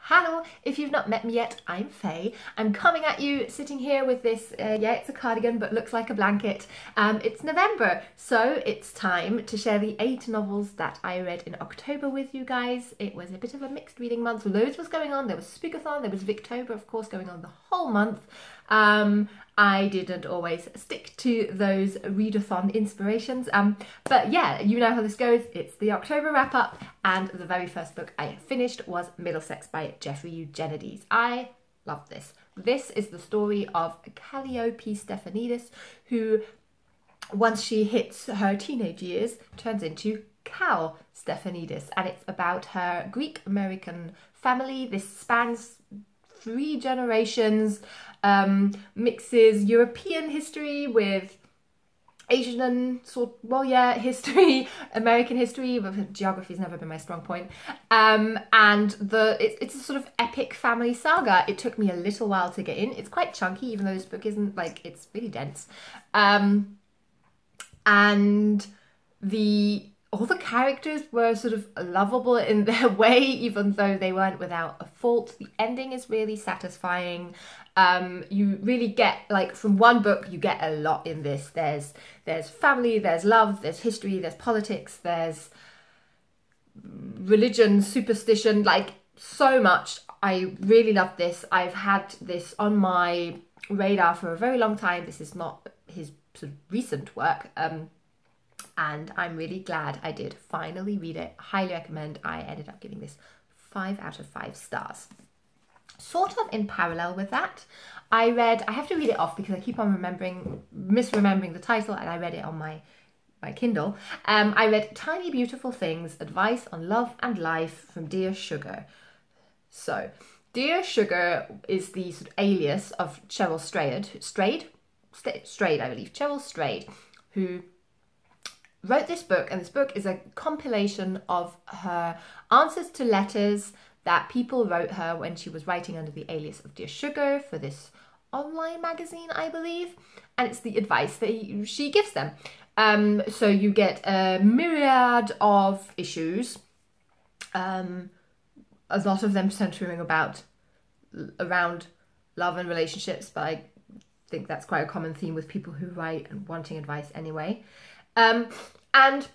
Hello, if you've not met me yet, I'm Faye. I'm coming at you sitting here with this, yeah, it's a cardigan but looks like a blanket. It's November, so it's time to share the 8 novels that I read in October with you guys. It was a bit of a mixed reading month. Loads was going on. There was Spookathon, there was Victober, of course, going on the whole month. I didn't always stick to those readathon inspirations, but yeah, you know how this goes. It's the October wrap-up, and the very first book I finished was Middlesex by Eugenides. I love this. This is the story of Calliope Stefanidis, who, once she hits her teenage years, turns into Cal Stefanidis, and it's about her Greek-American family. This spans 3 generations, mixes European history with Asian history, American history, but geography's never been my strong point. And it's a sort of epic family saga. It took me a little while to get in. It's quite chunky, even though this book isn't, like, it's really dense. And all the characters were sort of lovable in their way, even though they weren't without a fault. The ending is really satisfying. You really get, like, from one book, you get a lot in this. There's family, there's love, there's history, there's politics, there's religion, superstition, like, so much. I really love this. I've had this on my radar for a very long time. This is not his sort of recent work. And I'm really glad I did finally read it. Highly recommend. I ended up giving this 5 out of 5 stars. Sort of in parallel with that, I have to read it off because I keep on misremembering the title, and I read it on my Kindle. I read Tiny Beautiful Things, Advice on Love and Life from Dear Sugar. So, Dear Sugar is the sort of alias of Cheryl Strayed, I believe. Cheryl Strayed, who wrote this book, and this book is a compilation of her answers to letters that people wrote her when she was writing under the alias of Dear Sugar for this online magazine, I believe, and it's the advice that she gives them. So you get a myriad of issues, a lot of them centering around love and relationships, but I think that's quite a common theme with people who write and wanting advice anyway. And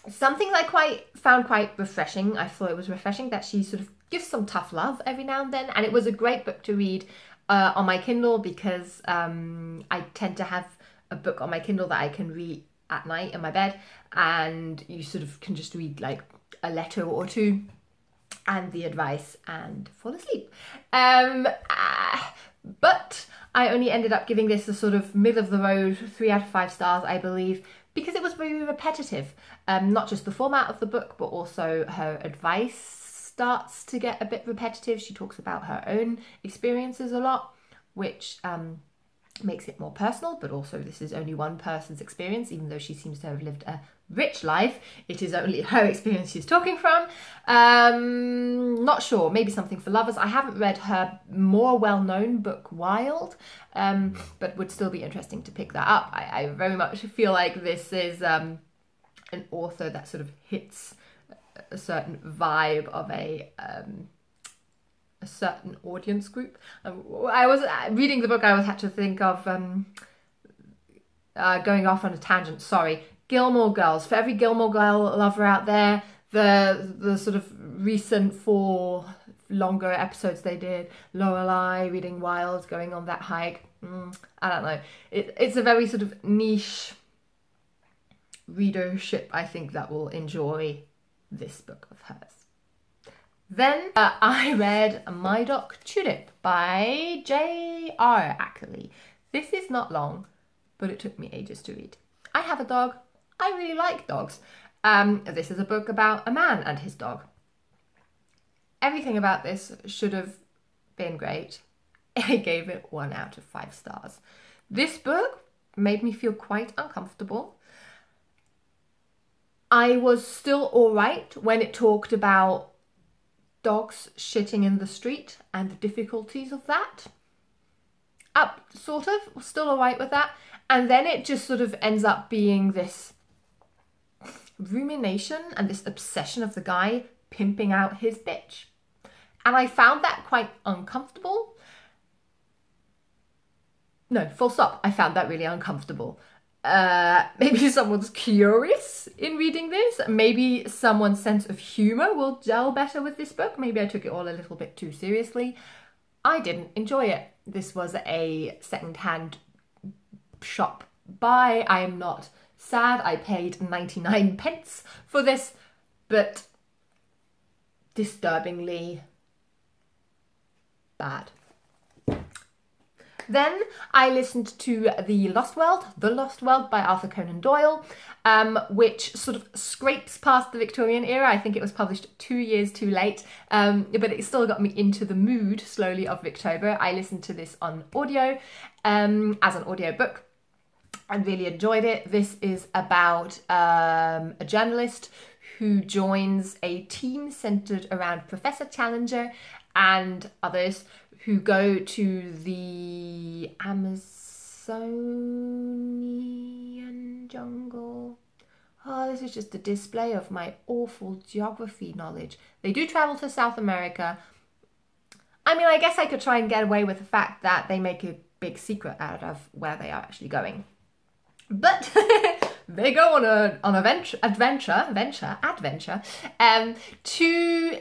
something that I found quite refreshing, I thought it was refreshing that she sort of gives some tough love every now and then, and it was a great book to read on my Kindle because I tend to have a book on my Kindle that I can read at night in my bed, and you sort of can just read like a letter or two and the advice and fall asleep. But I only ended up giving this a sort of middle of the road 3 out of 5 stars, I believe, because it was very repetitive. Not just the format of the book, but also her advice starts to get a bit repetitive. She talks about her own experiences a lot, which makes it more personal, but also this is only one person's experience, even though she seems to have lived a rich life. It is only her experience she's talking from. Not sure, maybe something for lovers. I haven't read her more well-known book, Wild, but would still be interesting to pick that up. I very much feel like this is an author that sort of hits a certain vibe of a certain audience group. I was reading the book, I had to think of, going off on a tangent, sorry, Gilmore Girls. For every Gilmore Girl lover out there, the sort of recent 4 longer episodes they did, Lorelai reading Wild, going on that hike, I don't know. It's a very sort of niche readership, I think, that will enjoy this book of hers. Then I read My Dog Tulip by J.R. Ackerley. This is not long, but it took me ages to read. I have a dog. I really like dogs. This is a book about a man and his dog. Everything about this should have been great. I gave it 1 out of 5 stars. This book made me feel quite uncomfortable. I was still all right when it talked about dogs shitting in the street and the difficulties of that. Sort of, still all right with that. And then it just sort of ends up being this rumination and this obsession of the guy pimping out his bitch. And I found that quite uncomfortable. No, full stop. I found that really uncomfortable. Maybe someone's curious in reading this. Maybe someone's sense of humour will gel better with this book. Maybe I took it all a little bit too seriously. I didn't enjoy it. This was a second-hand shop buy. I am not sad. I paid 99 pence for this, but disturbingly bad. Then I listened to The Lost World by Arthur Conan Doyle, which sort of scrapes past the Victorian era. I think it was published 2 years too late, but it still got me into the mood slowly of Victober. I listened to this on audio, as an audiobook. I really enjoyed it. This is about a journalist who joins a team centred around Professor Challenger and others who go to the Amazonian jungle. Oh, this is just a display of my awful geography knowledge. They do travel to South America. I mean, I guess I could try and get away with the fact that they make a big secret out of where they are actually going. But they go on an adventure to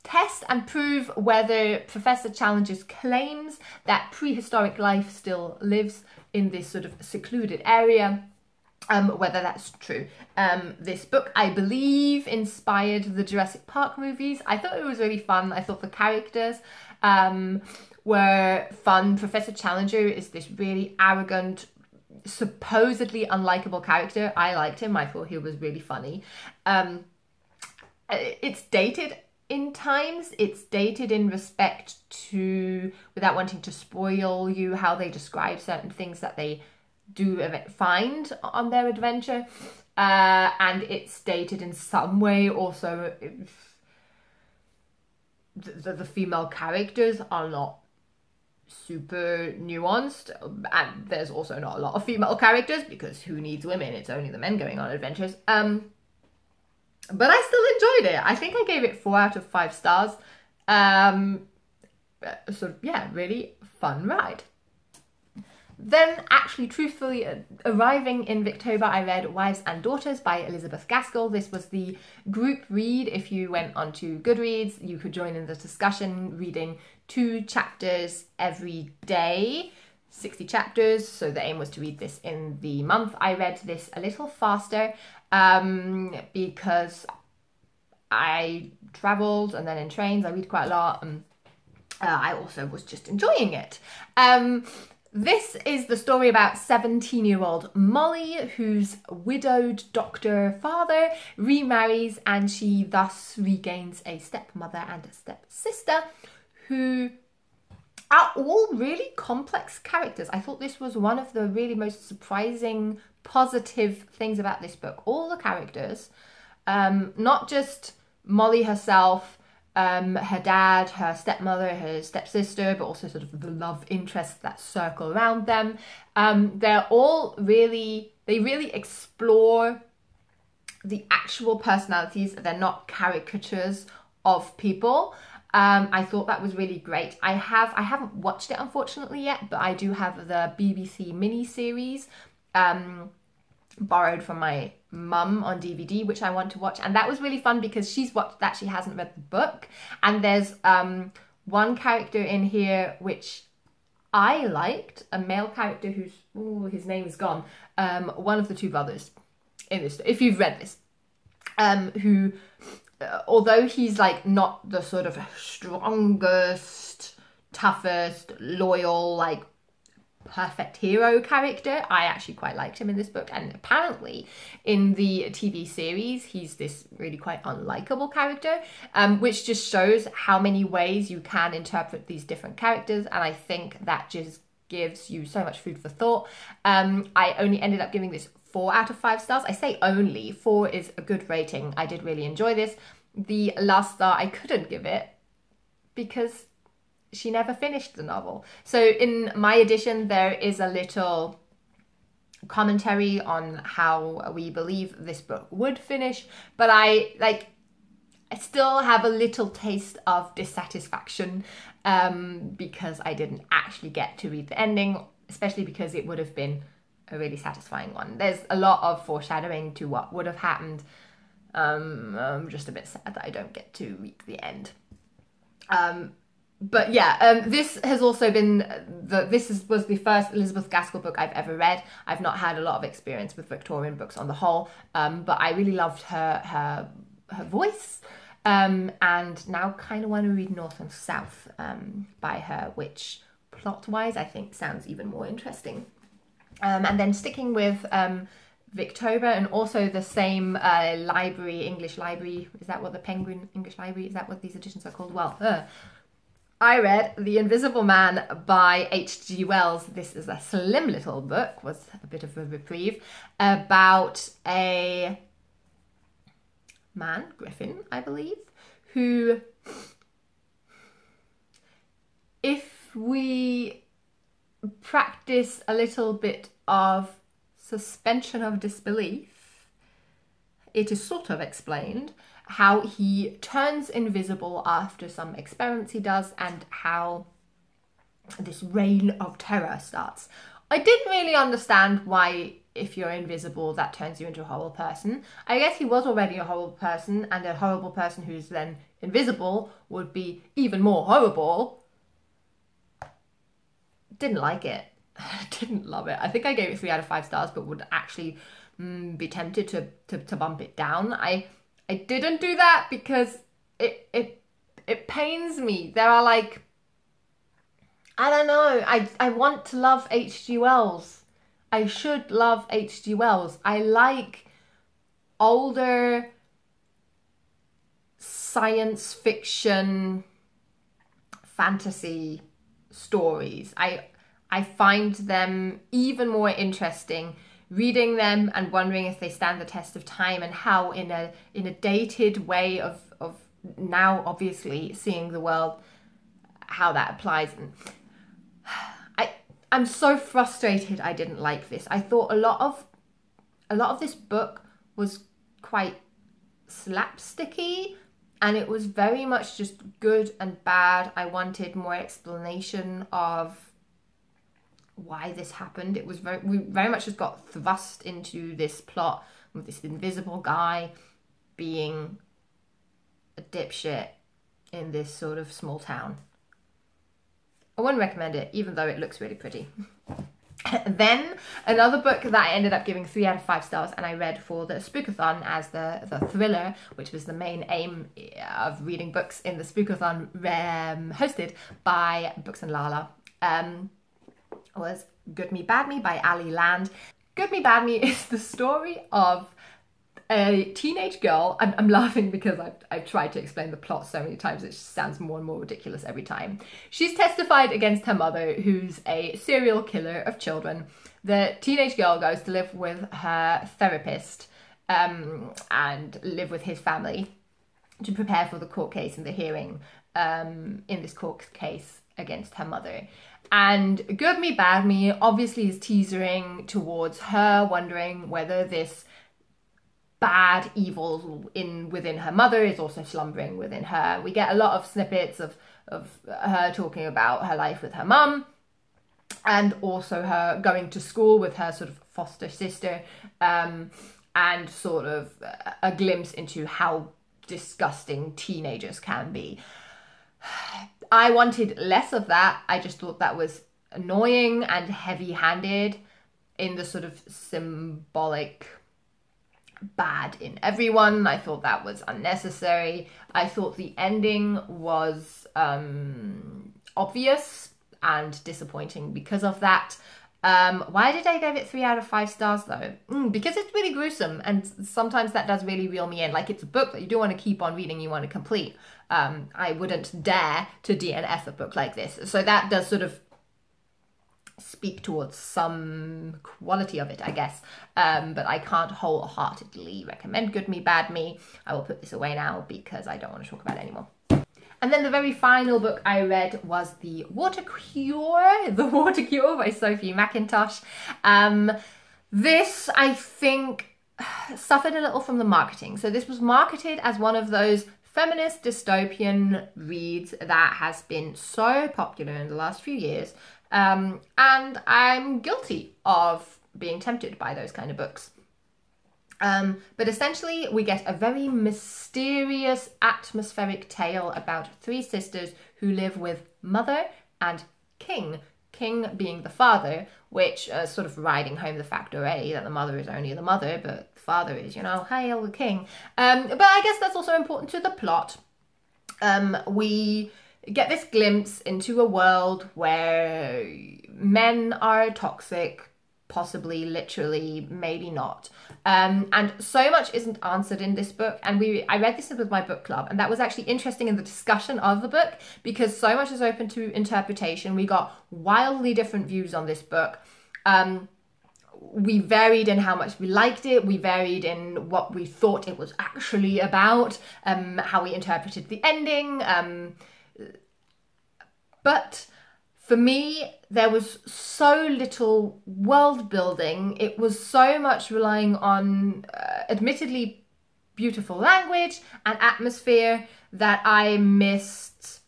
test and prove whether Professor Challenger's claims that prehistoric life still lives in this sort of secluded area, whether that's true. This book, I believe, inspired the Jurassic Park movies. I thought it was really fun. I thought the characters were fun. Professor Challenger is this really arrogant, supposedly unlikable character. I liked him. I thought he was really funny. It's dated in times. It's dated in respect to, without wanting to spoil you, how they describe certain things that they do find on their adventure. And it's dated in some way also. The female characters are not super nuanced, and there's also not a lot of female characters because who needs women? It's only the men going on adventures. But I still enjoyed it. I think I gave it 4 out of 5 stars. So yeah, really fun ride. Then, actually, truthfully, arriving in Victober, I read Wives and Daughters by Elizabeth Gaskell. This was the group read. If you went onto Goodreads, you could join in the discussion, reading 2 chapters every day, 60 chapters. So the aim was to read this in the month. I read this a little faster because I travelled, and then in trains I read quite a lot, and I also was just enjoying it. This is the story about 17-year-old Molly, whose widowed doctor father remarries, and she thus regains a stepmother and a stepsister who are all really complex characters. I thought this was one of the really most surprising, positive things about this book. All the characters, not just Molly herself, her dad, her stepmother, her stepsister, but also sort of the love interests that circle around them. They're all they really explore the actual personalities. They're not caricatures of people. I thought that was really great. I haven't watched it unfortunately yet, but I do have the BBC miniseries borrowed from my mum on DVD, which I want to watch, and that was really fun because she's watched that, she hasn't read the book, and there's one character in here which I liked, a male character who's, his name is gone, one of the 2 brothers in this, if you've read this, who, although he's like not the sort of strongest, toughest, loyal, like perfect hero character, I actually quite liked him in this book, and apparently in the TV series he's this really quite unlikable character, which just shows how many ways you can interpret these different characters, and I think that just gives you so much food for thought. I only ended up giving this 4 out of 5 stars. I say only, 4 is a good rating. I did really enjoy this. The last star I couldn't give it because she never finished the novel. So in my edition, there is a little commentary on how we believe this book would finish, but I I still have a little taste of dissatisfaction because I didn't actually get to read the ending, especially because it would have been a really satisfying one. There's a lot of foreshadowing to what would have happened. I'm just a bit sad that I don't get to read the end. But yeah, this has also been, was the first Elizabeth Gaskell book I've ever read. I've not had a lot of experience with Victorian books on the whole, but I really loved her voice, and now kind of want to read North and South by her, which plot-wise I think sounds even more interesting. And then sticking with Victober, and also the same library, English library, is that what the Penguin English Library, is that what these editions are called? Well, I read The Invisible Man by H.G. Wells. This is a slim little book, was a bit of a reprieve, about a man, Griffin, I believe, who, if we practice a little bit of suspension of disbelief, it is sort of explained how he turns invisible after some experiments he does, and how this reign of terror starts. I didn't really understand why, if you're invisible, that turns you into a horrible person. I guess he was already a horrible person, and a horrible person who's then invisible would be even more horrible. Didn't like it. Didn't love it. I think I gave it 3 out of 5 stars, but would actually be tempted to bump it down. I didn't do that because it pains me. There are, like, I don't know, I want to love H.G. Wells. I should love H.G. Wells. I like older science fiction fantasy stories. I find them even more interesting reading them and wondering if they stand the test of time, and how in a dated way of now obviously seeing the world, how that applies. And I'm so frustrated I didn't like this. I thought a lot of this book was quite slapsticky, and it was very much just good and bad. I wanted more explanation of why this happened. It was we very much just got thrust into this plot with this invisible guy being a dipshit in this sort of small town. I wouldn't recommend it, even though it looks really pretty. Then another book that I ended up giving 3 out of 5 stars, and I read for the Spookathon as the thriller, which was the main aim of reading books in the Spookathon, hosted by Books and Lala, was Good Me Bad Me by Ali Land. Good Me Bad Me is the story of a teenage girl. I'm laughing because I've tried to explain the plot so many times, it just sounds more and more ridiculous every time. She's testified against her mother, who's a serial killer of children. The teenage girl goes to live with her therapist and live with his family to prepare for the court case and the hearing in this court case against her mother. And Good Me Bad Me obviously is teasering towards her wondering whether this bad evil within her mother is also slumbering within her. We get a lot of snippets of her talking about her life with her mum, and also her going to school with her sort of foster sister, and sort of a glimpse into how disgusting teenagers can be. I wanted less of that. I just thought that was annoying and heavy-handed in the sort of symbolic bad in everyone. I thought that was unnecessary. I thought the ending was obvious and disappointing because of that. Why did I give it 3 out of 5 stars though? Because it's really gruesome, and sometimes that does really reel me in. Like, it's a book that you do want to keep on reading, you want to complete. I wouldn't dare to DNF a book like this. So that does sort of speak towards some quality of it, I guess. But I can't wholeheartedly recommend Good Me Bad Me. I will put this away now because I don't want to talk about it anymore. And then the very final book I read was The Water Cure by Sophie Mackintosh. This, I think, suffered a little from the marketing. So this was marketed as one of those feminist dystopian read that has been so popular in the last few years. And I'm guilty of being tempted by those kind of books. But essentially, we get a very mysterious, atmospheric tale about three sisters who live with Mother and King. King being the father, which sort of riding home the factor A that the mother is only the mother, but the father is, you know, hail the king. But I guess that's also important to the plot. We get this glimpse into a world where men are toxic, possibly, literally, maybe not. And so much isn't answered in this book. And I read this with my book club, and that was actually interesting in the discussion of the book, because so much is open to interpretation. We got wildly different views on this book. We varied in how much we liked it. We varied in what we thought it was actually about, how we interpreted the ending. But for me, there was so little world building. It was so much relying on admittedly beautiful language and atmosphere that I missed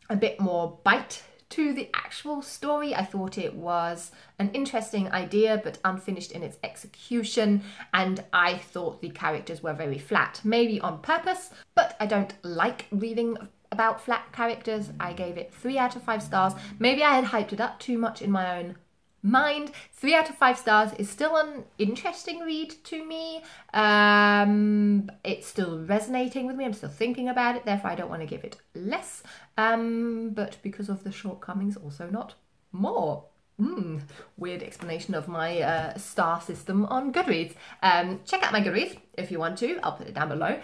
a bit more bite to the actual story. I thought it was an interesting idea, but unfinished in its execution. And I thought the characters were very flat, maybe on purpose, but I don't like reading about flat characters. I gave it 3 out of 5 stars. Maybe I had hyped it up too much in my own mind. 3 out of 5 stars is still an interesting read to me. It's still resonating with me. I'm still thinking about it. Therefore, I don't want to give it less. But because of the shortcomings, also not more. Weird explanation of my star system on Goodreads. Check out my Goodreads if you want to. I'll put it down below.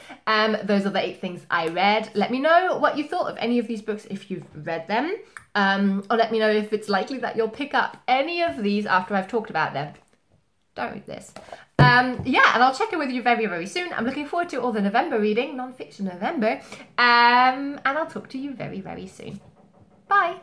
Those are the 8 things I read. Let me know what you thought of any of these books if you've read them. Or let me know if it's likely that you'll pick up any of these after I've talked about them. Don't read this. Yeah, and I'll check in with you very, very soon. I'm looking forward to all the November reading, non-fiction November. And I'll talk to you very, very soon. Bye.